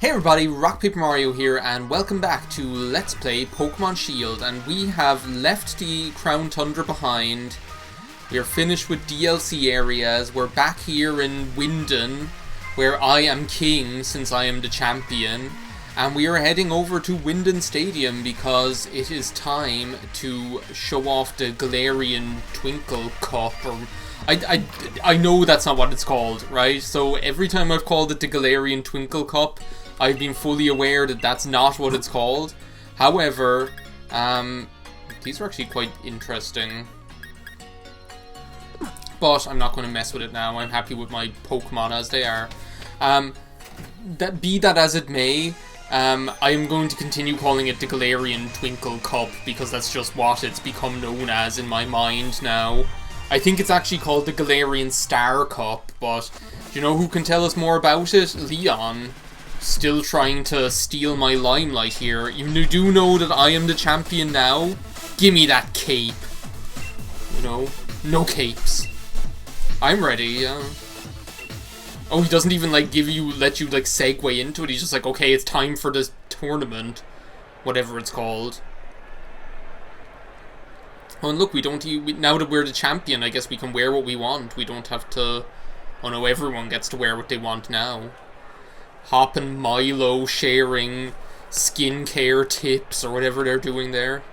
Hey everybody, RockPaperMario here, and welcome back to Let's Play Pokemon Shield. And we have left the Crown Tundra behind. We are finished with DLC areas. We're back here in Wyndon, where I am king since I am the champion. And we are heading over to Wyndon Stadium because it is time to show off the Galarian Twinkle Cup. Or I know that's not what it's called, right? So every time I've called it the Galarian Twinkle Cup, I've been fully aware that that's not what it's called. However, these are actually quite interesting. But I'm not going to mess with it now. I'm happy with my Pokemon as they are. Be that as it may, I am going to continue calling it the Galarian Twinkle Cup because that's just what it's become known as in my mind now. I think it's actually called the Galarian Star Cup, but do you know who can tell us more about it? Leon. Still trying to steal my limelight here. You do know that I am the champion now? Give me that cape. You know, no capes. I'm ready. Oh, he doesn't even like let you like segue into it. He's just like, okay, it's time for this tournament, whatever it's called. Oh, and look, now that we're the champion, I guess we can wear what we want. We don't have to. Oh no, everyone gets to wear what they want now. Hop and Milo sharing skincare tips or whatever they're doing there.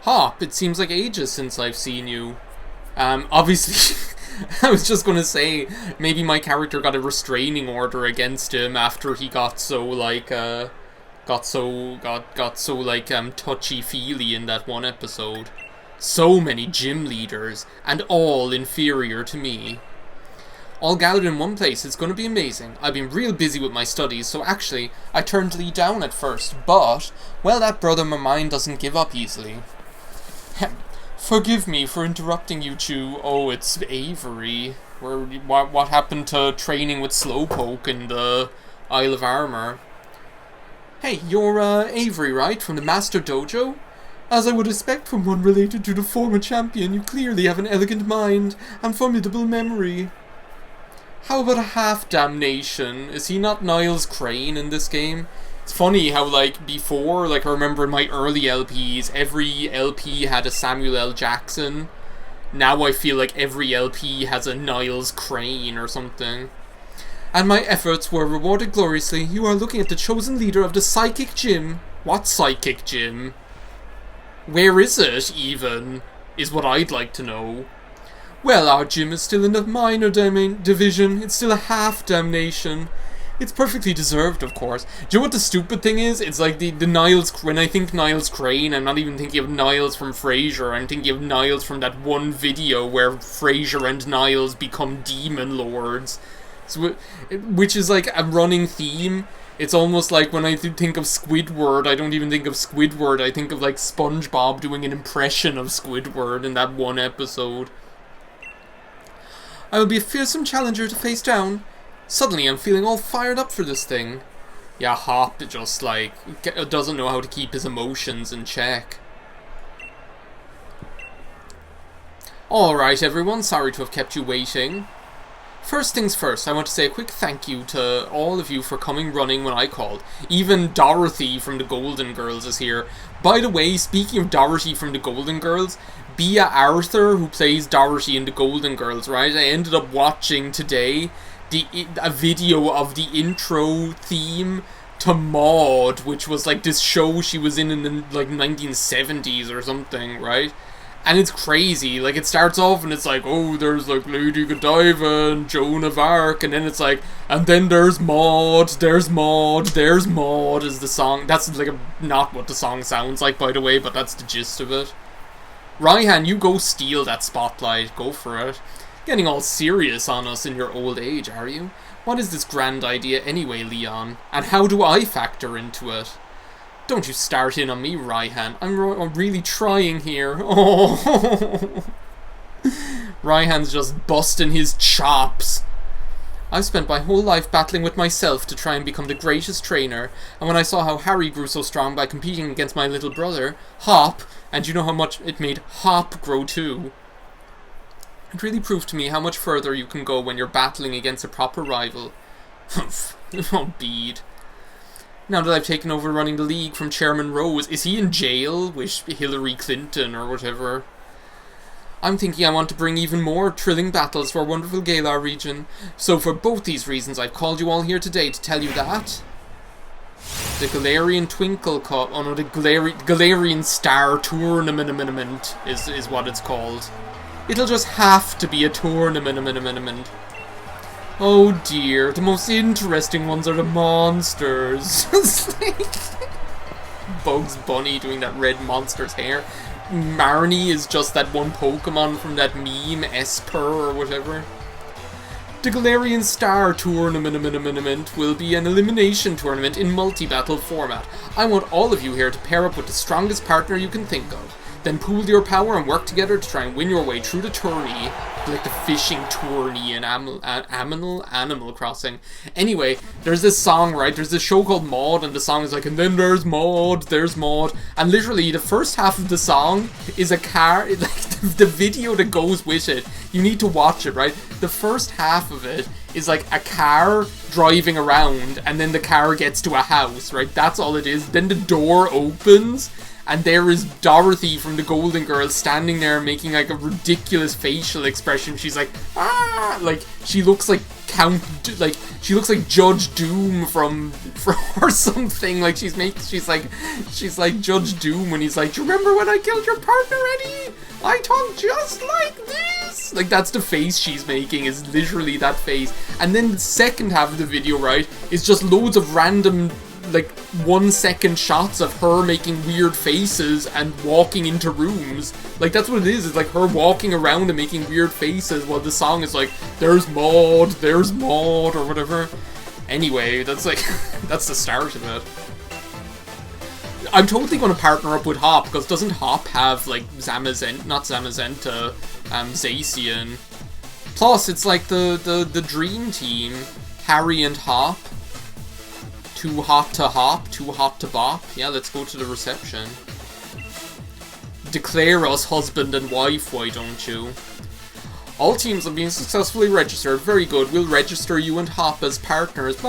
Hop, it seems like ages since I've seen you. Obviously, I was just gonna say, maybe my character got a restraining order against him after he got so touchy-feely in that one episode. So many gym leaders, and all inferior to me. All gathered in one place, it's going to be amazing. I've been real busy with my studies, so actually, I turned Lee down at first, but, well, that brother of mine doesn't give up easily. Forgive me for interrupting you two. Oh, it's Avery. What happened to training with Slowpoke in the Isle of Armor? Hey, you're, Avery, right? From the Master Dojo? As I would expect from one related to the former champion, you clearly have an elegant mind and formidable memory. How about a half-damnation? Is he not Niles Crane in this game? It's funny how, like, before, like, I remember in my early LPs, every LP had a Samuel L. Jackson. Now I feel like every LP has a Niles Crane or something. And my efforts were rewarded gloriously. You are looking at the chosen leader of the Psychic Gym. What Psychic Gym? Where is it, even? Is what I'd like to know. Well, our gym is still in the minor division. It's still a half-damnation. It's perfectly deserved, of course. Do you know what the stupid thing is? It's like the Niles... When I think Niles Crane, I'm not even thinking of Niles from Frasier. I'm thinking of Niles from that one video where Frasier and Niles become demon lords. So, which is like a running theme. It's almost like when I think of Squidward, I don't even think of Squidward. I think of like SpongeBob doing an impression of Squidward in that one episode. I will be a fearsome challenger to face down. Suddenly I'm feeling all fired up for this thing. Yeah, Hop just like doesn't know how to keep his emotions in check. Alright everyone, sorry to have kept you waiting. First things first, I want to say a quick thank you to all of you for coming running when I called. Even Dorothy from the Golden Girls is here. By the way, speaking of Dorothy from the Golden Girls, Bea Arthur, who plays Dorothy in the Golden Girls, right? I ended up watching today a video of the intro theme to Maude, which was like this show she was in the like 1970s or something, right? And it's crazy. Like, it starts off and it's like, oh, there's like Lady Godiva and Joan of Arc, and then it's like, and then there's Maude, there's Maude is the song. That's like not what the song sounds like, by the way, but that's the gist of it. Raihan, you go steal that spotlight. Go for it. Getting all serious on us in your old age, are you? What is this grand idea anyway, Leon? And how do I factor into it? Don't you start in on me, Raihan. I'm really trying here. Oh. Raihan's just busting his chops. I've spent my whole life battling with myself to try and become the greatest trainer, and when I saw how Harry grew so strong by competing against my little brother, Hop, and you know how much it made Hop grow too, it really proved to me how much further you can go when you're battling against a proper rival. Oh, Bede. Now that I've taken over running the league from Chairman Rose, is he in jail with Hillary Clinton or whatever? I'm thinking I want to bring even more thrilling battles to our wonderful Galar region. So for both these reasons, I've called you all here today to tell you that the Galarian Twinkle Cup, oh no, the Galarian Star Tournament is what it's called. It'll just have to be a tournament. Oh dear, the most interesting ones are the monsters. Bugs Bunny doing that red monster's hair. Marnie is just that one Pokemon from that meme, Esper or whatever. The Galarian Star Tournament will be an elimination tournament in multi-battle format. I want all of you here to pair up with the strongest partner you can think of. Then pool your power and work together to try and win your way through the tourney. Like the fishing tourney in Animal Crossing. Anyway, there's this song, right? There's this show called Maud, and the song is like, and then there's Maud. And literally, the first half of the song is a car, like the video that goes with it. You need to watch it, right? The first half of it is like a car driving around, and then the car gets to a house, right? That's all it is. Then the door opens, and there is Dorothy from the Golden Girls standing there making like a ridiculous facial expression. She's like, ah, like she looks like she looks like Judge Doom from or something. Like she's like Judge Doom when he's like, do you remember when I killed your partner, Eddie? I talk just like this. Like that's the face she's making, is literally that face. And then the second half of the video, right, is just loads of random like 1 second shots of her making weird faces and walking into rooms. Like that's what it is. It's like her walking around and making weird faces while the song is like, there's Maud, or whatever. Anyway, that's like that's the start of it. I'm totally going to partner up with Hop, because doesn't Hop have like Zacian? Plus it's like the dream team, Harry and Hop. Too hot to hop, too hot to bop. Yeah, let's go to the reception. Declare us husband and wife, why don't you? All teams have been successfully registered. Very good. We'll register you and Hop as partners. Ooh,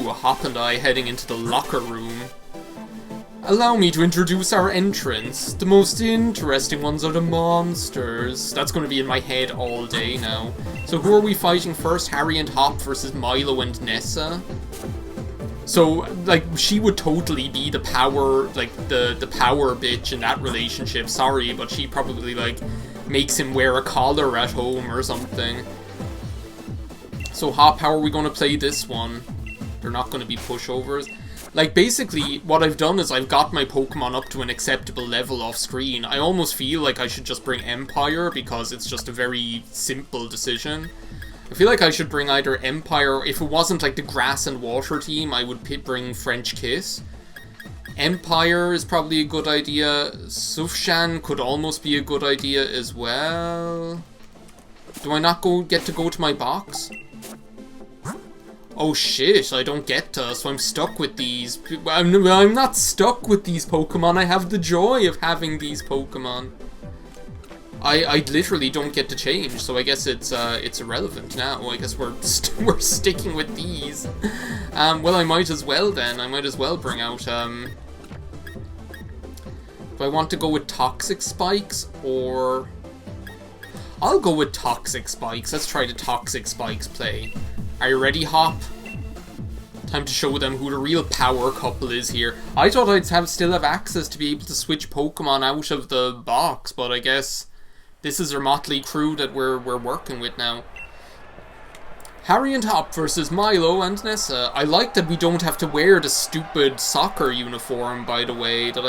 Hop and I heading into the locker room. Allow me to introduce our entrants. The most interesting ones are the monsters. That's going to be in my head all day now. So who are we fighting first? Harry and Hop versus Milo and Nessa. So, like, she would totally be the power, like, the power bitch in that relationship. Sorry, but she probably, like, makes him wear a collar at home or something. So Hop, how are we going to play this one? They're not going to be pushovers. Like, basically, what I've done is I've got my Pokemon up to an acceptable level off screen. I almost feel like I should just bring Empire, because it's just a very simple decision. I feel like I should bring either Empire, if it wasn't like the Grass and Water team, I would bring French Kiss. Empire is probably a good idea. Sufjan could almost be a good idea as well. Do I not get to go to my box? Oh shit, I don't get to, so I'm stuck with these. I'm not stuck with these Pokemon, I have the joy of having these Pokemon. I literally don't get to change, so I guess it's irrelevant now. I guess we're sticking with these. Well, I might as well then. I might as well bring out, do I want to go with Toxic Spikes, or... I'll go with Toxic Spikes. Let's try the Toxic Spikes play. Are you ready, Hop? Time to show them who the real power couple is here. I thought I'd still have access to be able to switch Pokemon out of the box, but I guess this is our motley crew that we're working with now. Harry and Hop versus Milo and Nessa. I like that we don't have to wear the stupid soccer uniform, by the way. That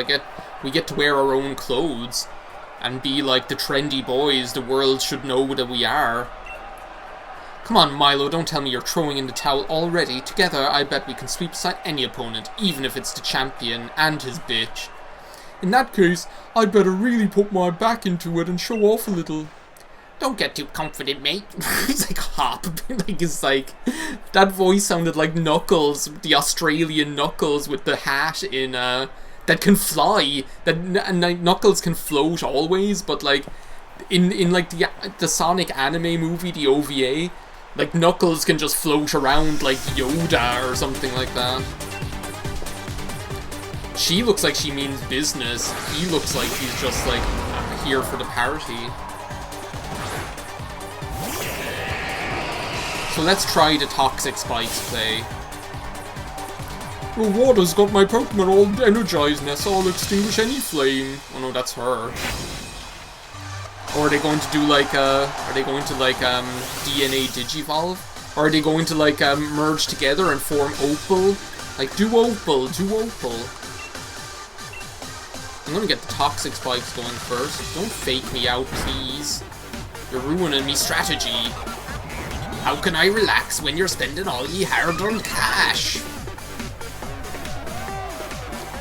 we get to wear our own clothes and be like the trendy boys the world should know that we are. Come on, Milo, don't tell me you're throwing in the towel already. Together, I bet we can sweep aside any opponent, even if it's the champion and his bitch. In that case, I'd better really put my back into it and show off a little. Don't get too confident, mate. It's like Hop. It's like... That voice sounded like Knuckles, the Australian Knuckles with the hat in, that can fly. That Knuckles can float always, but, like... in like the Sonic anime movie, the OVA, like Knuckles can just float around like Yoda or something like that. She looks like she means business. He looks like he's just like here for the party. So let's try the Toxic Spikes play. The water's got my Pokemon all energized, Nessa. I'll extinguish any flame. Oh no, that's her. Or are they going to do like DNA Digivolve? Or are they going to like merge together and form Opal? Like do Opal. I'm gonna get the Toxic Spikes going first. Don't fake me out, please. You're ruining me strategy. How can I relax when you're spending all ye hard-earned cash?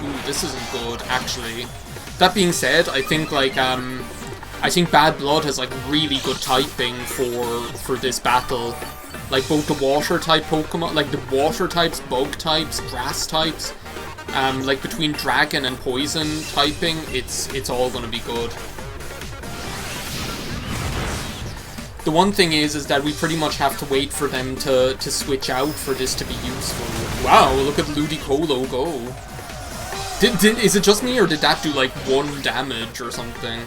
Ooh, this isn't good, actually. That being said, I think like I think Bad Blood has like really good typing for this battle. Like both the water type Pokemon, like the water types, bug types, grass types. Like between dragon and poison typing, it's all gonna be good. The one thing is that we pretty much have to wait for them to switch out for this to be useful. Wow, look at Ludicolo go. Is it just me, or did that do like 1 damage or something?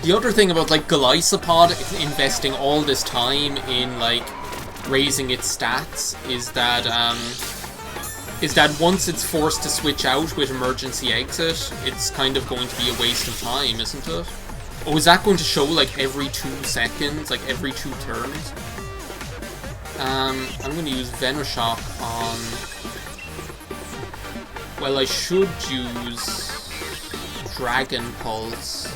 The other thing about like Golisopod investing all this time in like raising its stats is that once it's forced to switch out with emergency exit, it's kind of going to be a waste of time, isn't it? Oh, is that going to show like every 2 seconds, like every 2 turns? I'm going to use Venoshock on... Well, I should use Dragon Pulse.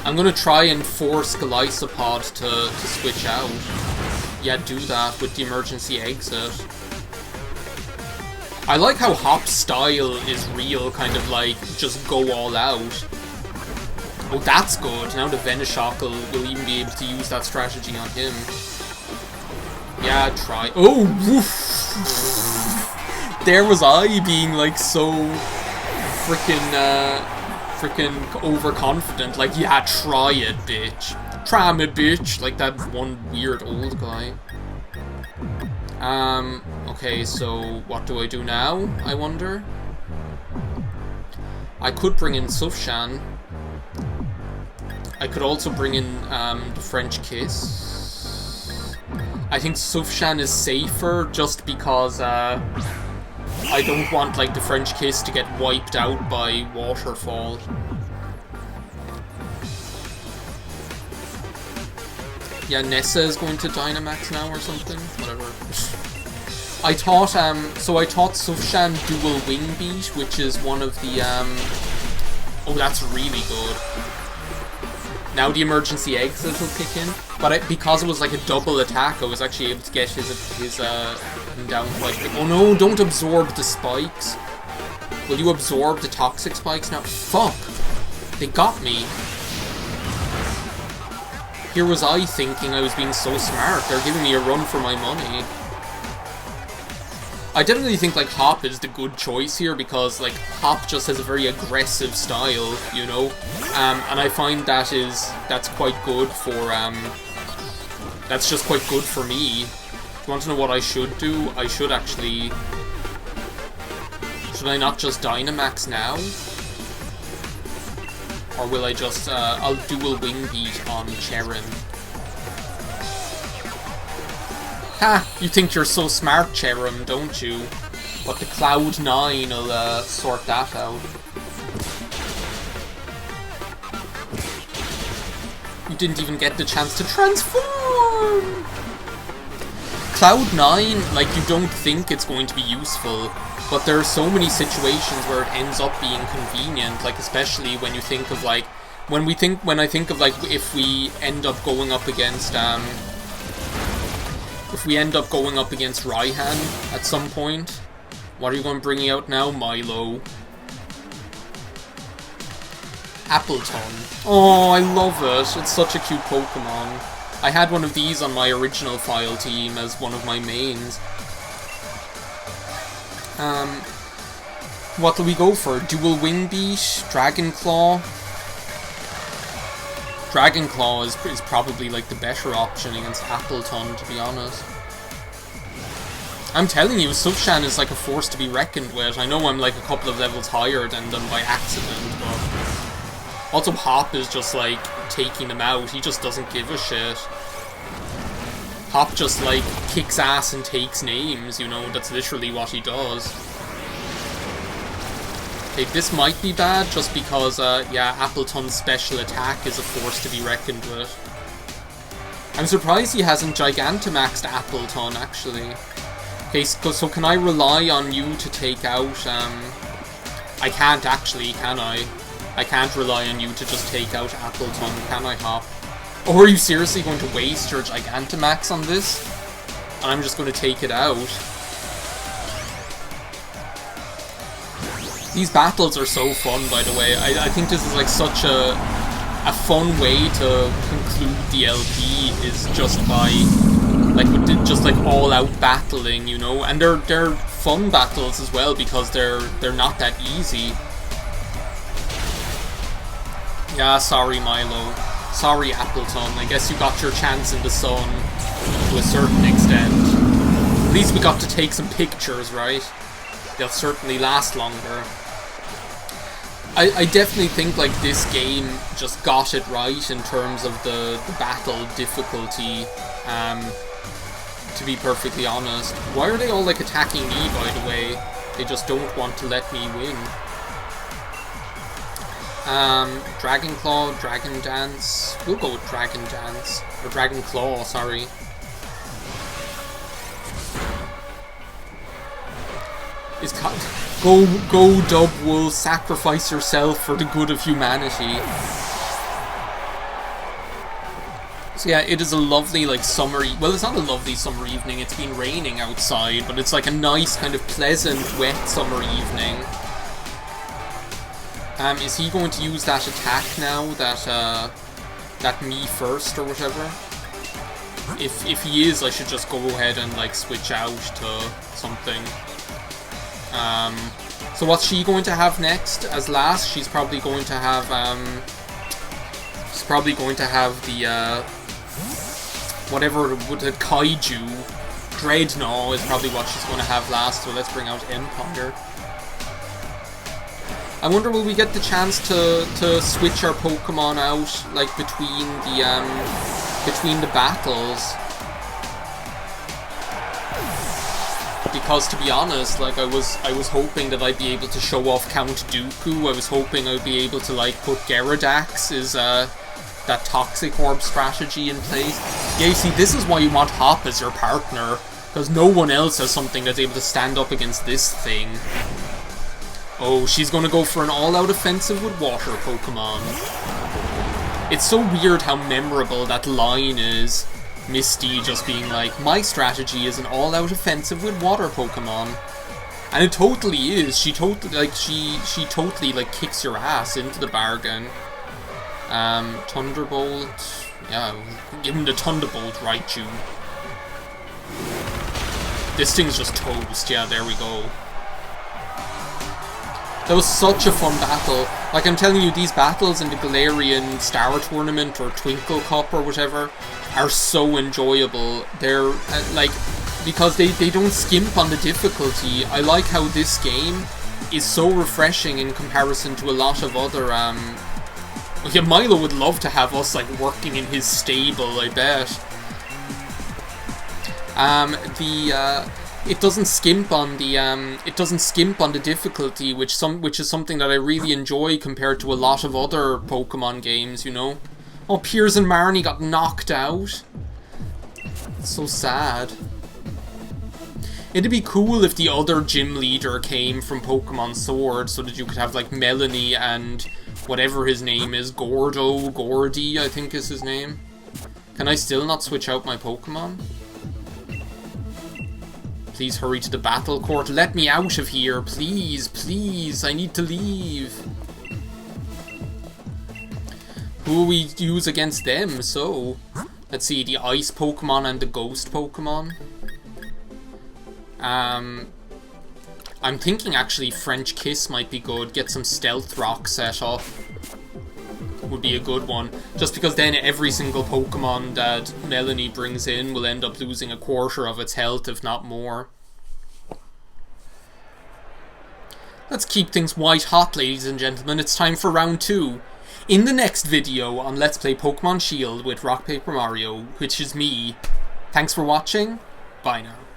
I'm going to try and force Golisopod to switch out. Yeah, do that with the emergency exit. I like how Hop's style is real, kind of like, just go all out. Oh, that's good. Now the Venoshock will even be able to use that strategy on him. Yeah, try. Oh, woof! There was I being like so freaking overconfident. Like, yeah, try it, bitch. Try me, bitch. Like that one weird old guy. Okay, so what do I do now, I wonder? I could bring in Sufshan. I could also bring in the French Kiss. I think Sufshan is safer just because I don't want like the French Kiss to get wiped out by Waterfall. Yeah, Nessa is going to Dynamax now or something. Whatever. I taught Sufshan Dual Wing Beat, which is one of the oh, that's really good. Now the emergency exit will kick in, but because it was like a double attack, I was actually able to get his down quite quick. Oh no, don't absorb the spikes. Will you absorb the toxic spikes now? Fuck! They got me. Here was I thinking I was being so smart. They're giving me a run for my money. I definitely think like Hop is the good choice here because like Hop just has a very aggressive style, you know, and I find that's quite good for that's just quite good for me. If you want to know what I should do? I should actually, should I not just Dynamax now, or will I just I'll dual Wing Beat on Cherim. Ha! You think you're so smart, Cherim, don't you? But the Cloud9 will sort that out. You didn't even get the chance to transform! Cloud9, like, you don't think it's going to be useful, but there are so many situations where it ends up being convenient, like, especially when you think of, like, when I think of, like, if we end up going up against, Raihan at some point. What are you going to bring out now? Milo. Appleton. Oh, I love it. It's such a cute Pokemon. I had one of these on my original file team as one of my mains. What do we go for? Dual Wing Beat? Dragon Claw? Dragon Claw is probably like the better option against Appleton, to be honest. I'm telling you, Sufshan is like a force to be reckoned with. I know I'm like a couple of levels higher than them by accident, but also Hop is just like taking them out. He just doesn't give a shit. Hop just like kicks ass and takes names, you know, that's literally what he does. Okay, this might be bad just because, yeah, Appleton's special attack is a force to be reckoned with. I'm surprised he hasn't Gigantamaxed Appleton, actually. Okay, so can I rely on you to take out, I can't actually, can I? I can't rely on you to just take out Appleton, can I, Hop? Or are you seriously going to waste your Gigantamax on this? And I'm just going to take it out. These battles are so fun, by the way. I think this is like such a fun way to conclude the LP, is just by like all-out battling, you know. And they're fun battles as well because they're not that easy. Yeah, sorry Milo. Sorry Appleton. I guess you got your chance in the sun to a certain extent. At least we got to take some pictures, right? They'll certainly last longer. I definitely think like this game just got it right in terms of the battle difficulty, to be perfectly honest. Why are they all like attacking me, by the way? They just don't want to let me win. Dragon Claw, Dragon Dance. We'll go with Dragon Dance. Or Dragon Claw, sorry. Is go Dub Wool, sacrifice yourself for the good of humanity. So yeah, it is a lovely like summery, well, it's not a lovely summer evening, it's been raining outside, but it's like a nice kind of pleasant wet summer evening. Is he going to use that attack now, that me first or whatever? If he is, I should just go ahead and like switch out to something. So what's she going to have next as last? She's probably going to have the whatever the Kaiju Dreadnought is probably what she's going to have last. So let's bring out Empire. I wonder, will we get the chance to switch our Pokemon out like between the battles? Because to be honest, like I was hoping that I'd be able to show off Count Dooku. I was hoping I'd be able to like put Gyarados, that Toxic Orb strategy in place. Yeah, you see, this is why you want Hop as your partner, because no one else has something that's able to stand up against this thing. Oh, she's gonna go for an all-out offensive with water Pokemon. It's so weird how memorable that line is. Misty just being like, my strategy is an all-out offensive with water Pokemon. And it totally is. She totally like kicks your ass into the bargain. Thunderbolt. Yeah, give him the Thunderbolt, Raichu. This thing's just toast. Yeah, there we go. That was such a fun battle. Like, I'm telling you, these battles in the Galarian Star Tournament or Twinkle Cup or whatever are so enjoyable. They're, like, because they don't skimp on the difficulty. I like how this game is so refreshing in comparison to a lot of other, yeah, Milo would love to have us, like, working in his stable, I bet. It doesn't skimp on the difficulty, which is something that I really enjoy compared to a lot of other Pokemon games, you know. Oh, Piers and Marnie got knocked out. It's so sad. It'd be cool if the other gym leader came from Pokemon Sword, so that you could have like Melanie and whatever his name is, Gordy, I think is his name. Can I still not switch out my Pokemon? Please hurry to the battle court. Let me out of here, please, please. I need to leave. Who will we use against them? So, let's see, the Ice Pokemon and the Ghost Pokemon. I'm thinking actually French Kiss might be good. Get some Stealth Rock set up. would be a good one. Just because then every single Pokemon that Melanie brings in will end up losing a quarter of its health, if not more. Let's keep things white hot, ladies and gentlemen. It's time for round 2. In the next video on Let's Play Pokemon Shield with Rock Paper Mario, which is me. Thanks for watching. Bye now.